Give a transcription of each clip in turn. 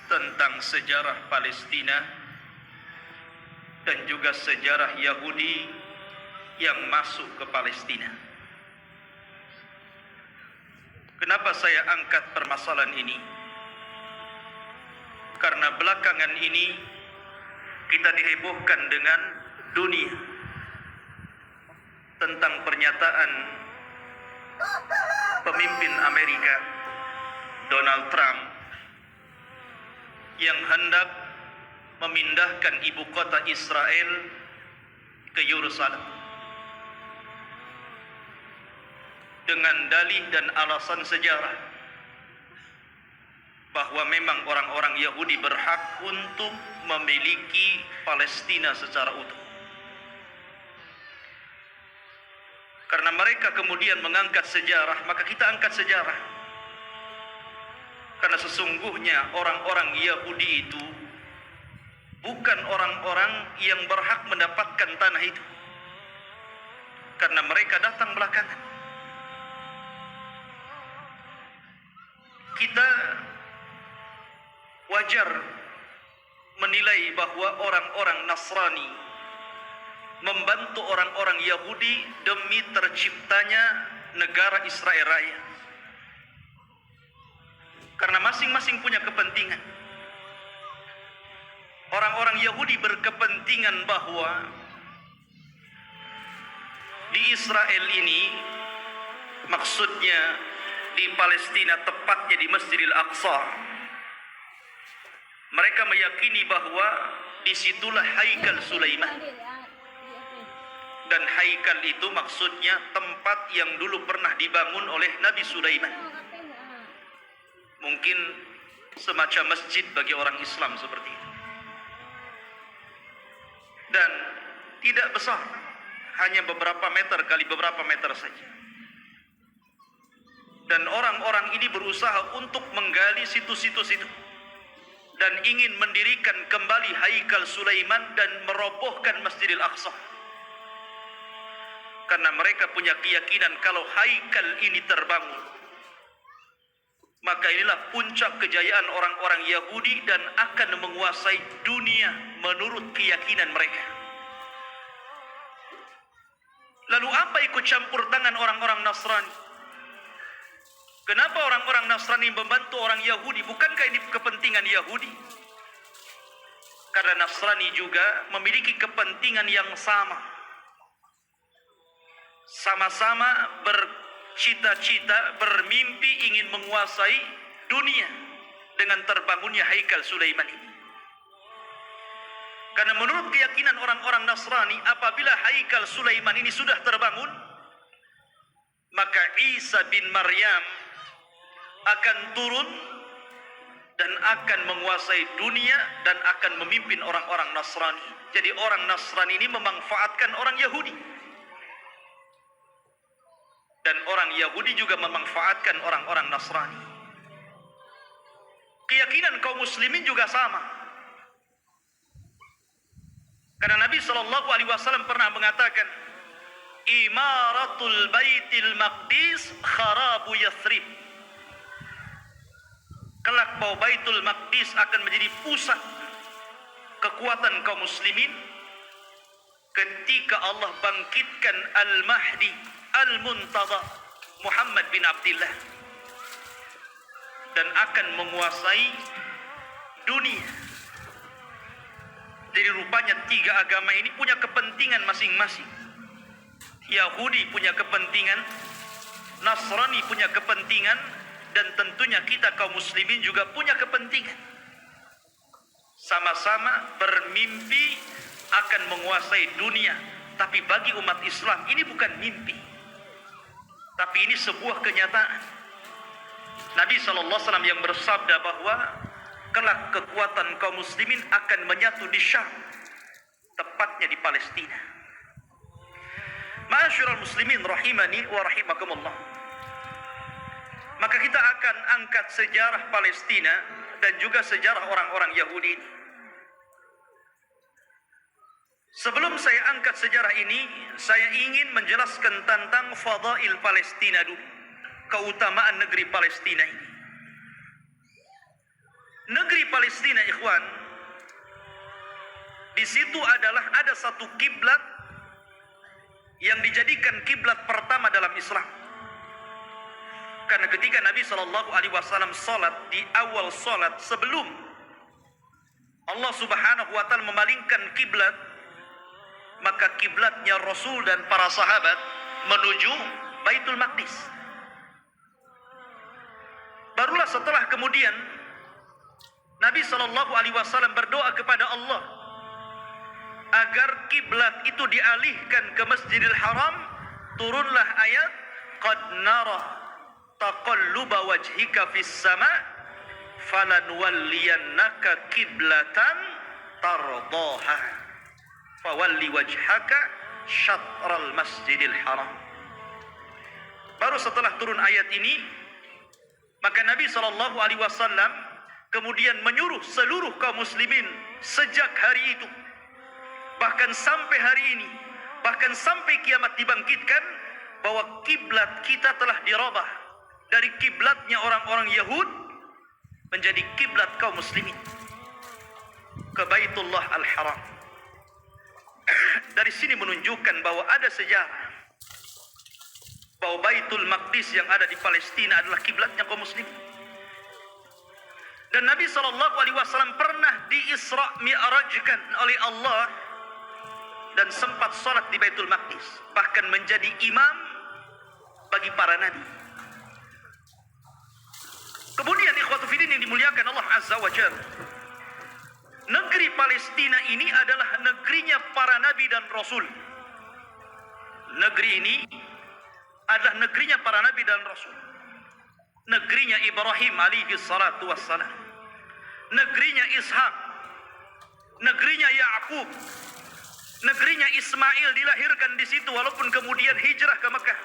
tentang sejarah Palestina dan juga sejarah Yahudi yang masuk ke Palestina. Kenapa saya angkat permasalahan ini? Karena belakangan ini kita dihebohkan dengan dunia tentang pernyataan pemimpin Amerika Donald Trump yang hendak memindahkan ibu kota Israel ke Yerusalem dengan dalih dan alasan sejarah bahwa memang orang-orang Yahudi berhak untuk memiliki Palestina secara utuh. Karena mereka kemudian mengangkat sejarah, maka kita angkat sejarah. Karena sesungguhnya orang-orang Yahudi itu bukan orang-orang yang berhak mendapatkan tanah itu, karena mereka datang belakangan. Kita wajar menilai bahwa orang-orang Nasrani membantu orang-orang Yahudi demi terciptanya negara Israel Raya, karena masing-masing punya kepentingan. Orang-orang Yahudi berkepentingan bahwa di Israel ini, maksudnya di Palestina, tepatnya di Masjidil Aqsa, mereka meyakini bahwa disitulah Haikal Sulaiman. Dan Haikal itu maksudnya tempat yang dulu pernah dibangun oleh Nabi Sulaiman. Mungkin semacam masjid bagi orang Islam seperti itu. Dan tidak besar, hanya beberapa meter kali beberapa meter saja. Dan orang-orang ini berusaha untuk menggali situs-situs itu dan ingin mendirikan kembali Haikal Sulaiman dan merobohkan Masjidil Aqsa. Karena mereka punya keyakinan kalau Haikal ini terbangun, maka inilah puncak kejayaan orang-orang Yahudi dan akan menguasai dunia menurut keyakinan mereka. Lalu apa ikut campur tangan orang-orang Nasrani? Kenapa orang-orang Nasrani membantu orang Yahudi? Bukankah ini kepentingan Yahudi? Karena Nasrani juga memiliki kepentingan yang sama. Sama-sama bercita-cita, bermimpi ingin menguasai dunia dengan terbangunnya Haikal Sulaiman ini. Karena menurut keyakinan orang-orang Nasrani, apabila Haikal Sulaiman ini sudah terbangun, maka Isa bin Maryam akan turun dan akan menguasai dunia dan akan memimpin orang-orang Nasrani. Jadi orang Nasrani ini memanfaatkan orang Yahudi. Dan orang Yahudi juga memanfaatkan orang-orang Nasrani. Keyakinan kaum muslimin juga sama. Karena Nabi SAW pernah mengatakan, Imaratul Baitil Maqdis kharabu Yathrib. Kelak bahwa Baitul Maqdis akan menjadi pusat kekuatan kaum muslimin ketika Allah bangkitkan Al-Mahdi Al-Muntadha Muhammad bin Abdullah dan akan menguasai dunia. Jadi rupanya tiga agama ini punya kepentingan masing-masing. Yahudi punya kepentingan, Nasrani punya kepentingan, dan tentunya kita kaum muslimin juga punya kepentingan. Sama-sama bermimpi akan menguasai dunia. Tapi bagi umat Islam ini bukan mimpi, tapi ini sebuah kenyataan. Nabi SAW yang bersabda bahwa kelak kekuatan kaum muslimin akan menyatu di Syam, tepatnya di Palestina. Ma'asyiral muslimin rahimani wa rahimakumullah. Maka kita akan angkat sejarah Palestina dan juga sejarah orang-orang Yahudi ini. Sebelum saya angkat sejarah ini, saya ingin menjelaskan tentang fadail Palestina dulu, keutamaan negeri Palestina ini. negeri Palestina, ikhwan, di situ ada satu kiblat yang dijadikan kiblat pertama dalam Islam. Karena ketika Nabi Shallallahu Alaihi Wasallam salat, di awal salat sebelum Allah Subhanahu Wa Taala memalingkan kiblat, maka kiblatnya Rasul dan para sahabat menuju Baitul Maqdis. Barulah setelah kemudian Nabi Shallallahu Alaihi Wasallam berdoa kepada Allah agar kiblat itu dialihkan ke Masjidil Haram. Turunlah ayat, qad nara taqalluba wajhika fis sama falanwalliyannaka kiblatan tardaha fawalli wajhaka syatral Masjidil Haram. Baru setelah turun ayat ini, maka Nabi Shallallahu Alaihi Wasallam kemudian menyuruh seluruh kaum muslimin sejak hari itu, bahkan sampai hari ini, bahkan sampai kiamat dibangkitkan, bahwa kiblat kita telah dirubah dari kiblatnya orang-orang Yahud menjadi kiblat kaum muslimin ke Baitullah Al-Haram. Dari sini menunjukkan bahwa ada sejarah bahwa Baitul Maqdis yang ada di Palestina adalah kiblatnya kaum muslimin. Dan Nabi SAW pernah di-Isra Mi'rajkan oleh Allah dan sempat sholat di Baitul Maqdis, bahkan menjadi imam bagi para nabi. Kemudian ikhwatu fiddin yang dimuliakan Allah Azza wa Jalla, negeri Palestina ini adalah negerinya para nabi dan rasul. Negeri ini adalah negerinya para nabi dan rasul. Negerinya Ibrahim alaihi salatu wassalam, negerinya Ishak, negerinya Yakub, negerinya Ismail dilahirkan di situ walaupun kemudian hijrah ke Mekah.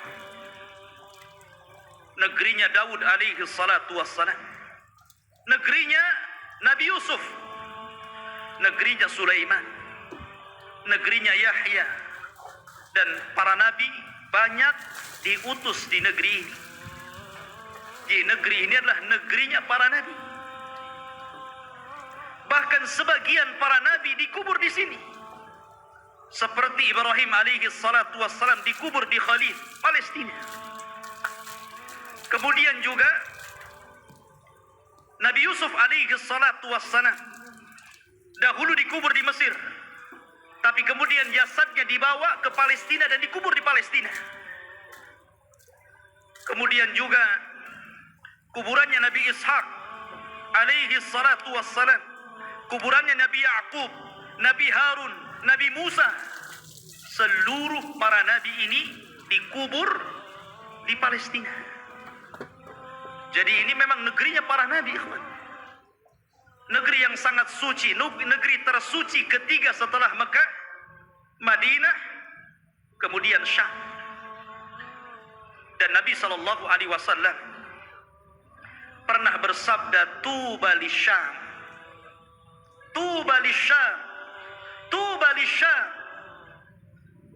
Negerinya Daud alaihi salatu wassalam, negerinya Nabi Yusuf, negerinya Sulaiman, negerinya Yahya, dan para nabi banyak diutus di negeri ini. Jadi negeri ini adalah negerinya para nabi. Bahkan sebagian para nabi dikubur di sini. Seperti Ibrahim alaihi salatu wassalam dikubur di Khalil, Palestina. Kemudian juga Nabi Yusuf alaihi salatu wassalam dahulu dikubur di Mesir, tapi kemudian jasadnya dibawa ke Palestina dan dikubur di Palestina. Kemudian juga kuburannya Nabi Ishak alaihi salatu wassalam, kuburannya Nabi Yakub, Nabi Harun, Nabi Musa, seluruh para nabi ini dikubur di Palestina. Jadi ini memang negerinya para nabi, ikhwan. Negeri yang sangat suci, negeri tersuci ketiga setelah Mekah, Madinah, kemudian Syam. Dan Nabi Shallallahu Alaihi Wasallam pernah bersabda, tuba lisyam, tuba lisyam, tuba lisyam.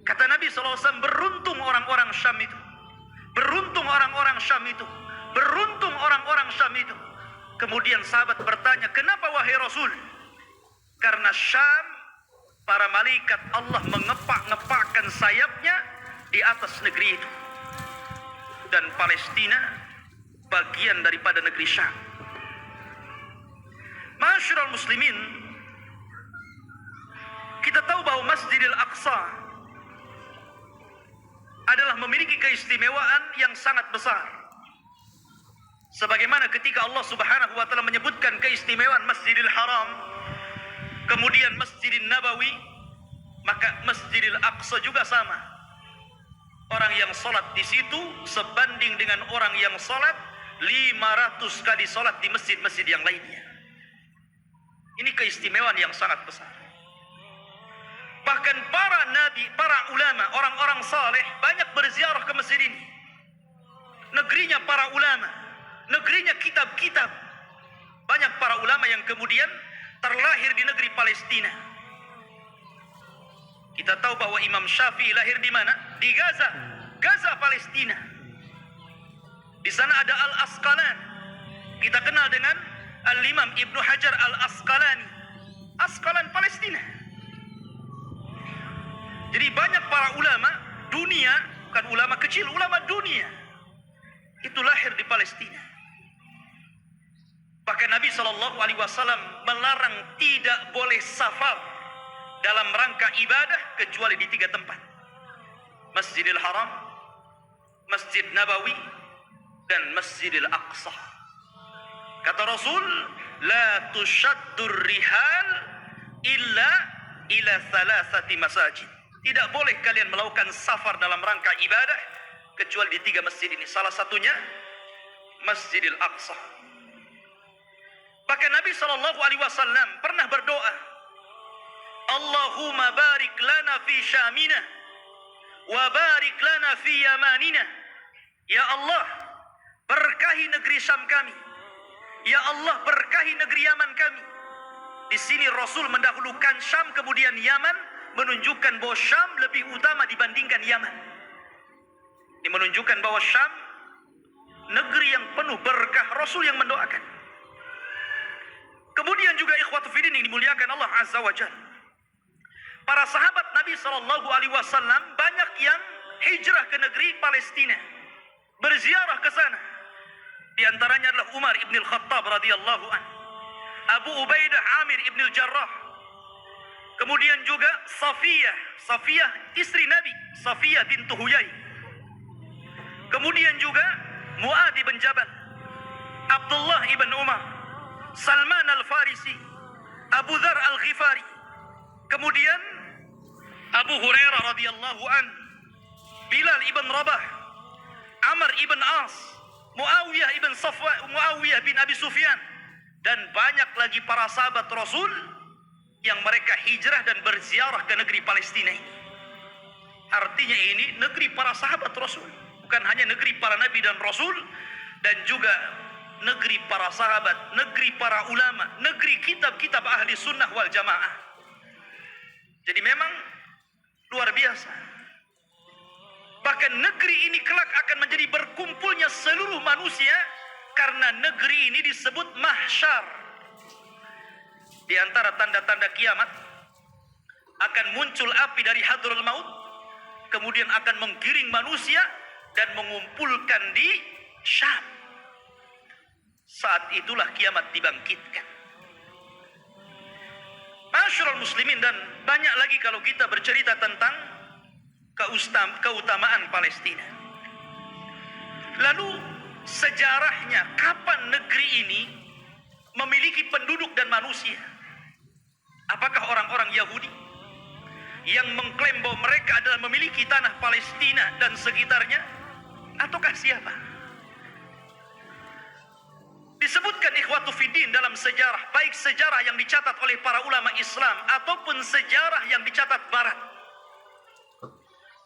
Kata Nabi SAW, beruntung orang-orang Syam itu, beruntung orang-orang Syam itu, beruntung orang-orang Syam itu. Kemudian sahabat bertanya, kenapa wahai Rasul? Karena Syam, para malaikat Allah mengepak-ngepakkan sayapnya di atas negeri itu. Dan Palestina bagian daripada negeri Syam. Ma'asyiral muslimin, kita tahu bahwa Masjidil Aqsa adalah memiliki keistimewaan yang sangat besar. Sebagaimana ketika Allah Subhanahu wa taala menyebutkan keistimewaan Masjidil Haram, kemudian Masjidil Nabawi, maka Masjidil Aqsa juga sama. Orang yang salat di situ sebanding dengan orang yang salat 500 kali salat di masjid-masjid yang lainnya. Ini keistimewaan yang sangat besar. Bahkan para nabi, para ulama, orang-orang saleh banyak berziarah ke masjid ini. Negerinya para ulama, negerinya kitab-kitab. Banyak para ulama yang kemudian terlahir di negeri Palestina. Kita tahu bahwa Imam Syafi'i lahir di mana? Di Gaza, Gaza Palestina. Di sana ada Al-Asqalan. Kita kenal dengan Al-Imam Ibnu Hajar Al-Asqalani, Asqalan Palestina. Jadi banyak para ulama dunia, bukan ulama kecil, ulama dunia, itu lahir di Palestina. Bahkan Nabi SAW melarang tidak boleh safar dalam rangka ibadah kecuali di 3 tempat: Masjidil Haram, Masjid Nabawi, dan Masjidil Aqsa. Kata Rasul, la tushaddur rihal illa ila thalathati masajid. Tidak boleh kalian melakukan safar dalam rangka ibadah kecuali di 3 masjid ini. Salah satunya Masjidil Aqsa. Bahkan Nabi SAW pernah berdoa, Allahumma barik lana fi syamina wa barik lana fi yamanina. Ya Allah, berkahi negeri Syam kami. Ya Allah, berkahi negeri Yaman kami. Di sini Rasul mendahulukan Syam kemudian Yaman, menunjukkan bahwa Syam lebih utama dibandingkan Yaman. Ini menunjukkan bahwa Syam negeri yang penuh berkah, Rasul yang mendoakan. Kemudian juga ikhwatu fiddin yang dimuliakan Allah Azza wa Jalla, para sahabat Nabi SAW banyak yang hijrah ke negeri Palestina, berziarah ke sana. Di antaranya adalah Umar ibn al-Khattab radhiyallahu an, Abu Ubaidah Amir ibn al-Jarrah, kemudian juga Safiyah istri Nabi, Safiyah bintu Huyai, kemudian juga Mu'ad ibn Jabal, Abdullah ibn Umar, Salman al-Farisi, Abu Dhar al-Ghifari, kemudian Abu Hurairah radhiyallahu an, Bilal ibn Rabah, Amr ibn As, Muawiyah bin Abi Sufyan, dan banyak lagi para sahabat Rasul yang mereka hijrah dan berziarah ke negeri Palestina ini. Artinya ini negeri para sahabat Rasul, bukan hanya negeri para nabi dan rasul, dan juga negeri para sahabat, negeri para ulama, negeri kitab-kitab ahli sunnah wal jamaah. Jadi memang luar biasa. Bahkan negeri ini kelak akan menjadi berkumpulnya seluruh manusia, karena negeri ini disebut mahsyar. Di antara tanda-tanda kiamat, akan muncul api dari hadraul maut, kemudian akan menggiring manusia dan mengumpulkan di Syam. Saat itulah kiamat dibangkitkan. Masyarul muslimin, dan banyak lagi kalau kita bercerita tentang keutamaan Palestina. Lalu sejarahnya, kapan negeri ini memiliki penduduk dan manusia? Apakah orang-orang Yahudi yang mengklaim bahwa mereka adalah memiliki tanah Palestina dan sekitarnya, ataukah siapa? Disebutkan ikhwatu fiddin dalam sejarah, baik sejarah yang dicatat oleh para ulama Islam ataupun sejarah yang dicatat Barat.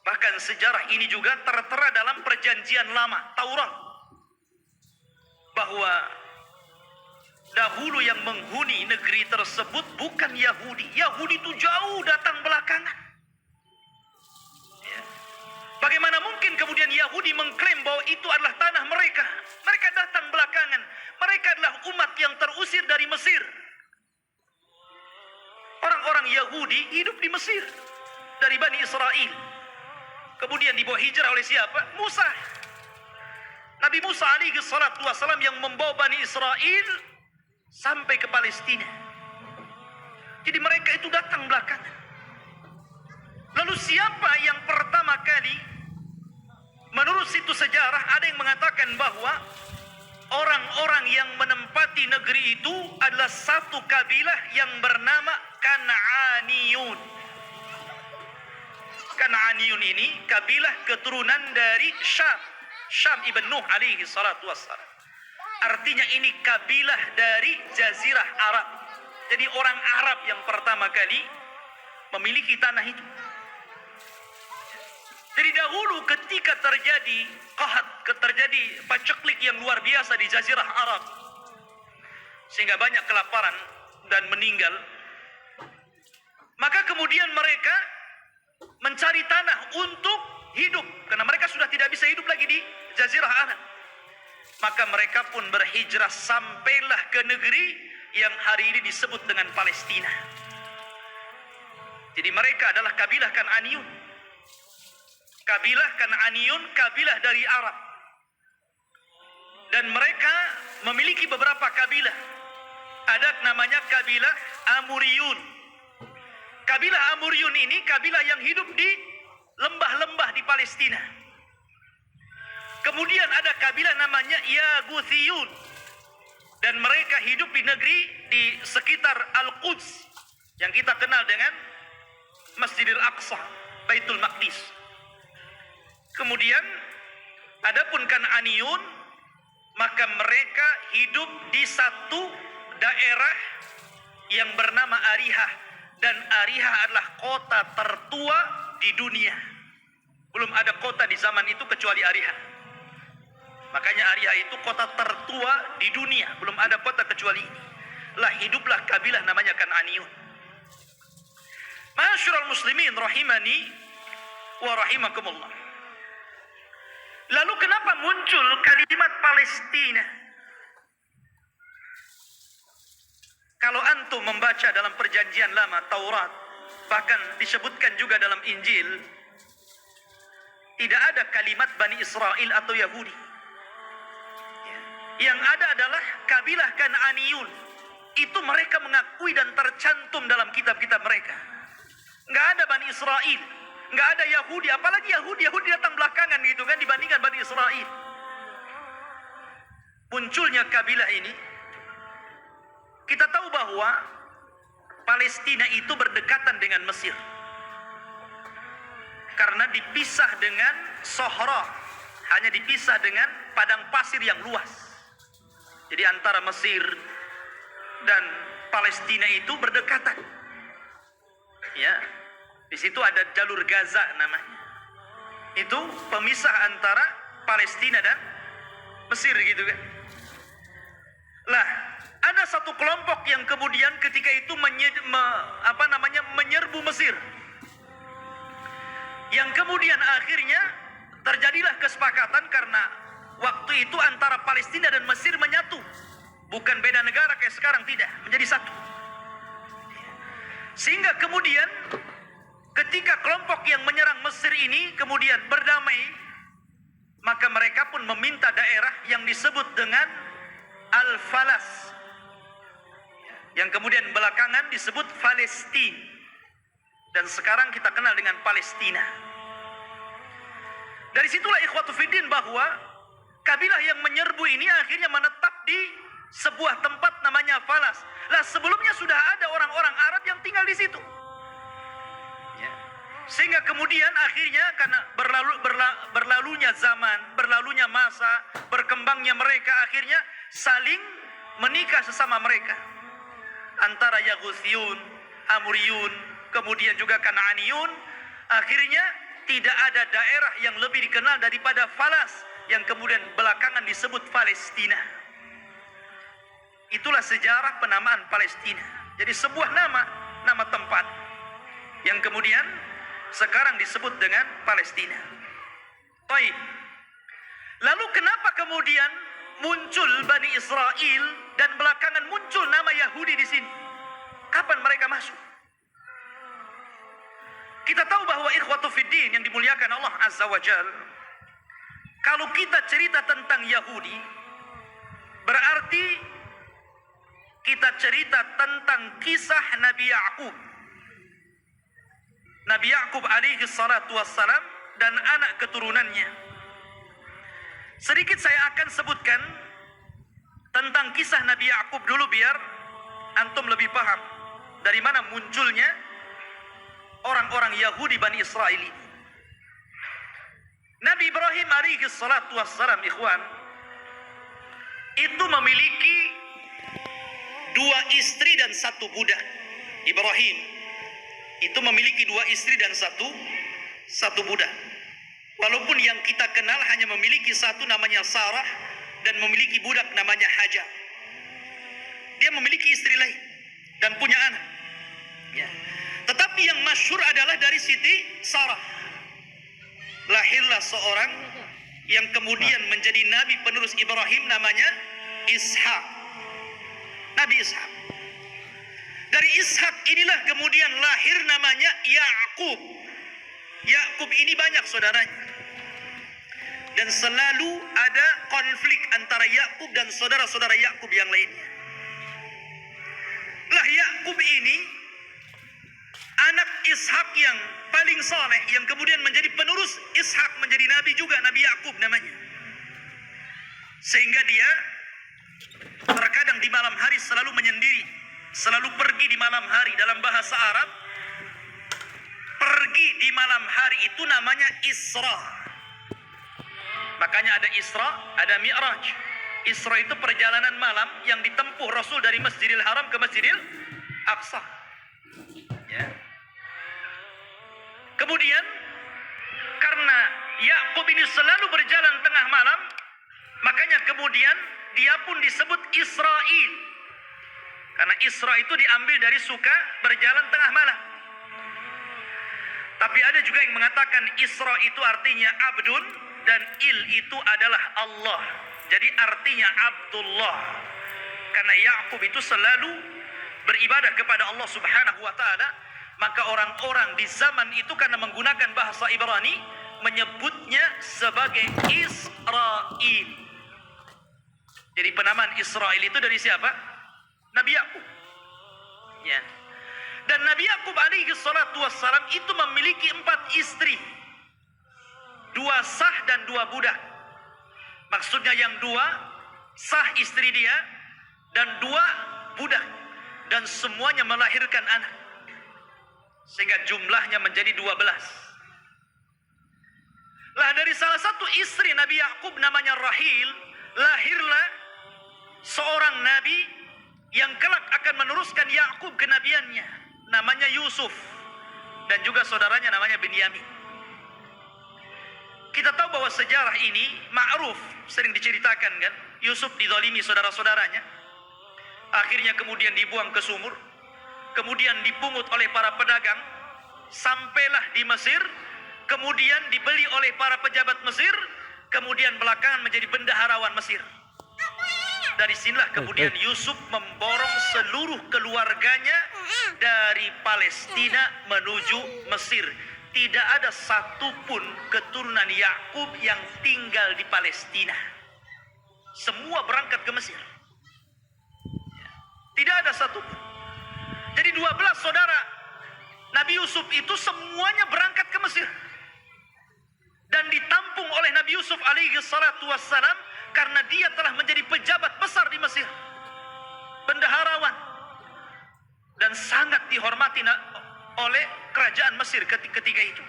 Bahkan sejarah ini juga tertera dalam perjanjian lama, Taurat, bahwa dahulu yang menghuni negeri tersebut bukan Yahudi. Yahudi itu jauh datang belakangan. Ya. Bagaimana mungkin kemudian Yahudi mengklaim bahwa itu adalah tanah mereka? Mereka datang belakangan. Mereka adalah umat yang terusir dari Mesir. Orang-orang Yahudi hidup di Mesir dari Bani Israel. Kemudian dibawa hijrah oleh siapa? Musa. Nabi Musa alaihi salatu wassalam yang membawa Bani Israel sampai ke Palestina. Jadi mereka itu datang belakangan. Lalu siapa yang pertama kali? Menurut situs sejarah ada yang mengatakan bahwa orang-orang yang menempati negeri itu adalah satu kabilah yang bernama Kan'aniyun. Kan'aniyun ini kabilah keturunan dari Syam ibn Nuh alaihi salatu wassalam. Artinya ini kabilah dari Jazirah Arab. Jadi orang Arab yang pertama kali memiliki tanah itu. Jadi dahulu ketika terjadi terjadi paceklik yang luar biasa di Jazirah Arab, sehingga banyak kelaparan dan meninggal, maka kemudian mereka mencari tanah untuk hidup, karena mereka sudah tidak bisa hidup lagi di Jazirah Arab. maka mereka pun berhijrah sampailah ke negeri yang hari ini disebut dengan Palestina. Jadi mereka adalah kabilah Kan'aniyun. Kabilah Kan'aniyun, kabilah dari Arab. Dan mereka memiliki beberapa kabilah. Ada namanya kabilah Amuriyun. Kabilah Amuriyun ini kabilah yang hidup di lembah-lembah di Palestina. Kemudian ada kabilah namanya Yaguthiyun. Dan mereka hidup di negeri di sekitar Al-Quds, yang kita kenal dengan Masjidil Aqsa, Baitul Maqdis. Kemudian adapun Kan'aniyun, maka mereka hidup di satu daerah yang bernama Arihah, dan Arihah adalah kota tertua di dunia. Belum ada kota di zaman itu kecuali Arihah. Makanya Arihah itu kota tertua di dunia, belum ada kota kecuali ini. Lah hiduplah kabilah namanya Kan'aniyun. Ma'asyiral muslimin rahimani wa rahimakumullah. Lalu kenapa muncul kalimat Palestina? Kalau antum membaca dalam perjanjian lama Taurat, bahkan disebutkan juga dalam Injil, tidak ada kalimat Bani Israel atau Yahudi. Yang ada adalah kabilah Kan'aniyun. Itu mereka mengakui dan tercantum dalam kitab-kitab mereka. Nggak ada Bani Israel, nggak ada Yahudi, apalagi Yahudi datang belakangan gitu kan dibandingkan Bani Israel. Munculnya kabilah ini, kita tahu bahwa Palestina itu berdekatan dengan Mesir. Karena dipisah dengan Sohra, hanya dipisah dengan padang pasir yang luas. Jadi antara Mesir dan Palestina itu berdekatan. Ya, di situ ada jalur Gaza namanya. Itu pemisah antara Palestina dan Mesir gitu kan. Lah, ada satu kelompok yang kemudian ketika itu menyerbu Mesir. Yang kemudian akhirnya terjadilah kesepakatan karena waktu itu antara Palestina dan Mesir menyatu. Bukan beda negara kayak sekarang, tidak, menjadi satu. Sehingga kemudian ketika kelompok yang menyerang Mesir ini kemudian berdamai, maka mereka pun meminta daerah yang disebut dengan Al-Falas, yang kemudian belakangan disebut Palestina, dan sekarang kita kenal dengan Palestina. Dari situlah ikhwatu fiddin bahwa kabilah yang menyerbu ini akhirnya menetap di sebuah tempat namanya Falas. Lah sebelumnya sudah ada orang-orang Arab yang tinggal di situ. Ya. Sehingga kemudian akhirnya karena berlalunya zaman, berlalunya masa, berkembangnya mereka, akhirnya saling menikah sesama mereka. Antara Yaguthiyun, Amuriyun, kemudian juga Kan'aniyun. Akhirnya tidak ada daerah yang lebih dikenal daripada Falas, yang kemudian belakangan disebut Palestina. Itulah sejarah penamaan Palestina. Jadi sebuah nama tempat yang kemudian sekarang disebut dengan Palestina. Baik. Lalu kenapa kemudian muncul Bani Israel dan belakangan muncul nama Yahudi di sini? Kapan mereka masuk? Kita tahu bahwa ikhwatu fiddin yang dimuliakan Allah Azza wa Jalla, kalau kita cerita tentang Yahudi, berarti kita cerita tentang kisah Nabi Ya'qub. Nabi Ya'qub alaihi salatu wassalam dan anak keturunannya. Sedikit saya akan sebutkan tentang kisah Nabi Ya'qub dulu biar antum lebih paham dari mana munculnya orang-orang Yahudi Bani Israel ini. Nabi Ibrahim alaihi salatu wassalam, ikhwan, itu memiliki 2 istri dan 1 budak. Ibrahim itu memiliki 2 istri dan 1 budak. Walaupun yang kita kenal hanya memiliki 1 namanya Sarah dan memiliki budak namanya Hajar. Dia memiliki istri lain dan punya anak. Ya. Tetapi yang masyhur adalah dari Siti Sarah. Lahirlah seorang yang kemudian menjadi nabi penerus Ibrahim namanya Ishak. Nabi Ishak. Dari Ishak inilah kemudian lahir namanya Yakub. Yakub ini banyak saudaranya. Dan selalu ada konflik antara Yakub dan saudara-saudara Yakub yang lainnya. Lah Yakub ini anak Ishak yang paling saleh, yang kemudian menjadi penerus Ishak, menjadi nabi juga, Nabi Yakub namanya. Sehingga dia terkadang di malam hari selalu menyendiri, selalu pergi di malam hari. Dalam bahasa Arab, pergi di malam hari itu namanya Isra. Makanya ada Isra, ada Mi'raj. Isra itu perjalanan malam yang ditempuh Rasul dari Masjidil Haram ke Masjidil Aqsa. Ya. Kemudian karena Yakub ini selalu berjalan tengah malam, makanya kemudian dia pun disebut Israil. Karena Isra itu diambil dari suka berjalan tengah malam. Tapi ada juga yang mengatakan Isra itu artinya abdun dan il itu adalah Allah. Jadi artinya Abdullah. Karena Yakub itu selalu beribadah kepada Allah Subhanahu wa taala, maka orang-orang di zaman itu karena menggunakan bahasa Ibrani menyebutnya sebagai Israil. Jadi penamaan Israil itu dari siapa? Nabi Yakub. Ya. Dan Nabi Yakub alaihi salatu wassalam itu memiliki 4 istri. 2 sah dan 2 budak. Maksudnya yang 2 sah istri dia dan 2 budak. Dan semuanya melahirkan anak. Sehingga jumlahnya menjadi 12. Lah dari salah satu istri Nabi Yakub namanya Rahil, lahirlah seorang nabi yang kelak akan meneruskan Yakub kenabiannya, namanya Yusuf, dan juga saudaranya namanya Binyamin. Kita tahu bahwa sejarah ini ma'ruf, sering diceritakan kan, Yusuf dizalimi saudara-saudaranya, akhirnya kemudian dibuang ke sumur, kemudian dipungut oleh para pedagang, sampailah di Mesir, kemudian dibeli oleh para pejabat Mesir, kemudian belakangan menjadi bendaharawan Mesir. Dari sinilah kemudian Yusuf memborong seluruh keluarganya dari Palestina menuju Mesir. Tidak ada satupun keturunan Yakub yang tinggal di Palestina. Semua berangkat ke Mesir. Tidak ada satupun. Jadi 12 saudara Nabi Yusuf itu semuanya berangkat ke Mesir. Dan ditampung oleh Nabi Yusuf alaihi salatu wassalam karena dia telah menjadi pejabat besar di Mesir, bendaharawan, dan sangat dihormati oleh kerajaan Mesir ketika itu.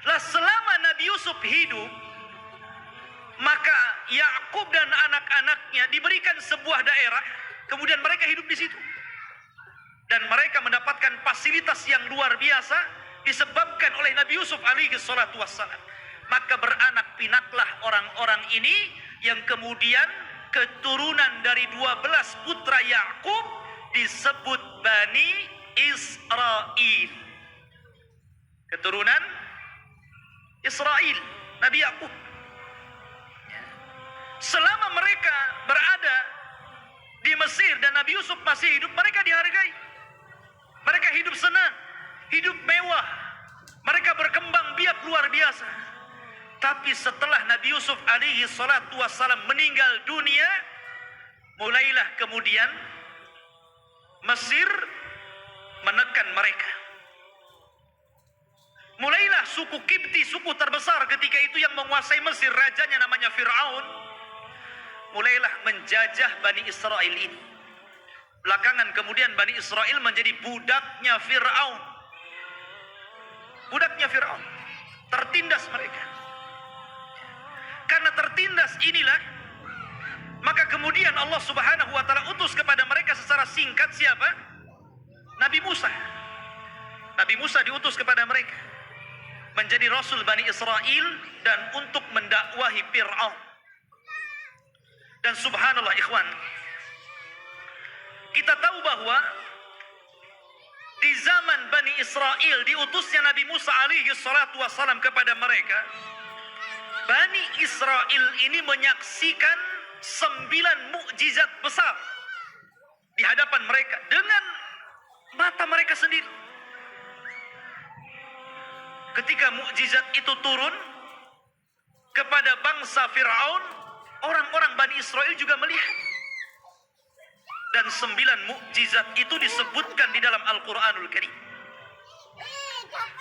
Lah selama Nabi Yusuf hidup, maka Yakub dan anak-anaknya diberikan sebuah daerah, kemudian mereka hidup di situ. Dan mereka mendapatkan fasilitas yang luar biasa disebabkan oleh Nabi Yusuf alaihi salatu wassalam. Maka beranak pinaklah orang-orang ini yang kemudian keturunan dari 12 putra Yakub disebut Bani Israil. Keturunan Israel, Nabi Yakub. Selama mereka berada di Mesir dan Nabi Yusuf masih hidup, mereka dihargai. Mereka hidup senang, hidup mewah. Mereka berkembang biak luar biasa. Tapi setelah Nabi Yusuf alaihi salatu wassalam meninggal dunia, mulailah kemudian Mesir menekan mereka. Mulailah suku Kipti, suku terbesar ketika itu yang menguasai Mesir, rajanya namanya Fir'aun, mulailah menjajah Bani Israel ini. Belakangan kemudian Bani Israel menjadi budaknya Fir'aun. Budaknya Fir'aun. Tertindas mereka. Karena tertindas inilah, maka kemudian Allah Subhanahu wa ta'ala utus kepada mereka secara singkat siapa? Nabi Musa. Nabi Musa diutus kepada mereka menjadi Rasul Bani Israel dan untuk mendakwahi Fir'aun. Dan subhanallah ikhwan, kita tahu bahwa di zaman Bani Israel diutusnya Nabi Musa alaihi salatu wassalam kepada mereka, Bani Israel ini menyaksikan 9 mukjizat besar di hadapan mereka dengan mata mereka sendiri. Ketika mukjizat itu turun kepada bangsa Fir'aun, orang-orang Bani Israel juga melihat. Dan 9 mukjizat itu disebutkan di dalam Al-Quranul Karim.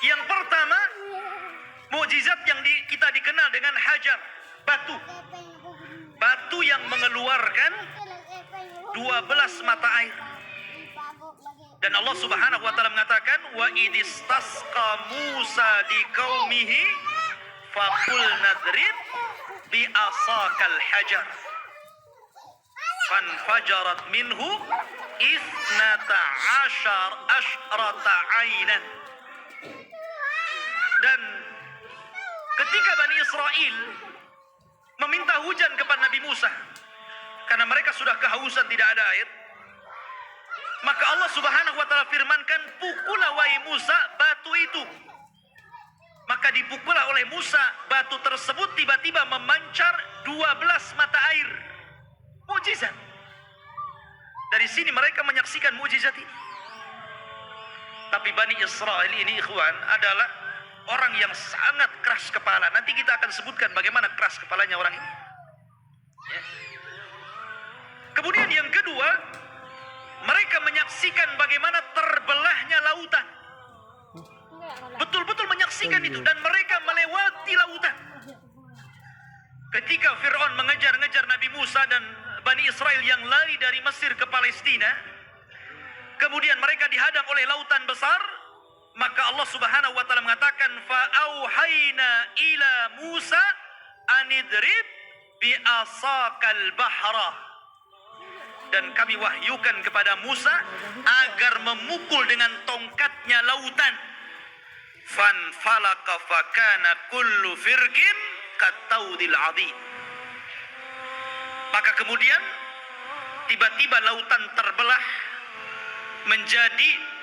Yang pertama, mukjizat yang kita dikenal dengan hajar, batu. Batu yang mengeluarkan 12 mata air. Dan Allah Subhanahu wa taala mengatakan, wa idistasqa Musa liqaumihi faqul nadrib bi asakal hajar fanfajarat minhu ithnata asyrata ainan. Dan ketika Bani Israel meminta hujan kepada Nabi Musa karena mereka sudah kehausan, tidak ada air, maka Allah Subhanahu wa taala firmankan, pukullah wahai Musa batu itu. Maka dipukullah oleh Musa batu tersebut, tiba-tiba memancar 12 mata air. Mukjizat. Dari sini mereka menyaksikan mukjizat ini. Tapi Bani Israel ini, ikhwan, adalah orang yang sangat keras kepala. Nanti kita akan sebutkan bagaimana keras kepalanya orang ini. Ya. Kemudian yang kedua, mereka menyaksikan bagaimana terbelahnya lautan. Betul-betul menyaksikan itu. Dan mereka melewati lautan. Ketika Fir'aun mengejar-ngejar Nabi Musa dan Bani Israel yang lari dari Mesir ke Palestina, kemudian mereka dihadang oleh lautan besar, maka Allah Subhanahu wa taala mengatakan, fa'auhayna ila Musa anidrib bi asakal bahra. Dan kami wahyukan kepada Musa agar memukul dengan tongkatnya lautan. Fanfalaka fakana kullu firqin kataudil adhim. Maka kemudian tiba-tiba lautan terbelah menjadi